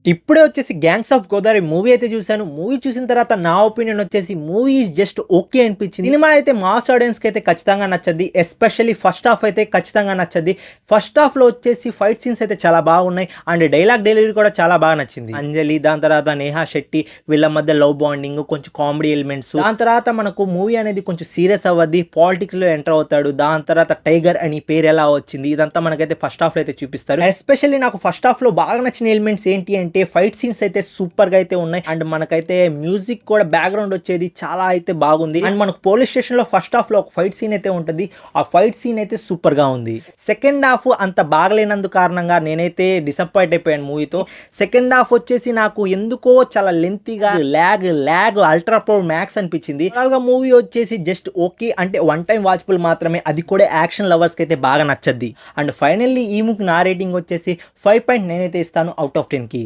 ఇప్పుడే వచ్చేసి 'gangs of Godavari' movie అయితే చూసాను. మూవీ చూసిన తర్వాత నా ఒపీనియన్ వచ్చేసి మూవీ ఈజ్ జస్ట్ ఓకే అనిపించింది. సినిమా అయితే మాస్ ఆడియన్స్‌కి అయితే ఖచ్చితంగా నచ్చద్ది. ఎస్పెషల్లీ ఫస్ట్ హాఫ్ అయితే ఖచ్చితంగా నచ్చద్ది. ఫస్ట్ హాఫ్‌లో వచ్చేసి ఫైట్ సీన్స్ అయితే చాలా బాగున్నాయి. అండ్ డైలాగ్ డెలివరీ కూడా చాలా బాగా నచ్చింది. అంజలి, దాని తర్వాత నేహా శెట్టి వీళ్ళ మధ్య లవ్ బాండింగ్, కొంచెం కామెడీ ఎలిమెంట్స్. దాని తర్వాత మనకు మూవీ అనేది కొంచెం సీరియస్ అవ్వద్ది. పాలిటిక్స్‌లో ఎంటర్ అవుతాడు. దాని తర్వాత టైగర్ అని పేరు ఎలా వచ్చింది ఇదంతా మనకైతే ఫస్ట్ హాఫ్‌లో అయితే చూపిస్తారు. ఎస్పెషల్లీ నాకు ఫస్ట్ హాఫ్‌లో బాగా నచ్చిన ఎలిమెంట్స్ ఏంటి అంటే ఫైట్ సీన్స్ అయితే సూపర్ గా అయితే ఉన్నాయి. అండ్ మనకైతే మ్యూజిక్ కూడా బ్యాక్గ్రౌండ్ వచ్చేది చాలా అయితే బాగుంది. అండ్ మనకు పోలీస్ స్టేషన్ లో ఫస్ట్ హాఫ్ లో ఒక ఫైట్ సీన్ అయితే ఉంటుంది. ఆ ఫైట్ సీన్ అయితే సూపర్ గా ఉంది. సెకండ్ హాఫ్ అంత బాగలేనందు కారణంగా నేనైతే డిసప్పాయింట్ అయిపోయాను మూవీతో. సెకండ్ హాఫ్ వచ్చేసి నాకు ఎందుకో చాలా లెంతీగా ల్యాగ్ అల్ట్రా ప్రో మ్యాక్స్ అనిపించింది. మూవీ వచ్చేసి జస్ట్ ఓకే అంటే వన్ టైం వాచబుల్ మాత్రమే. అది కూడా యాక్షన్ లవర్స్ కి అయితే బాగా నచ్చద్ది. అండ్ ఫైనల్లీ ఈ మూవీ నా రేటింగ్ వచ్చేసి 5.9 అయితే ఇస్తాను అవుట్ ఆఫ్ 10 కి.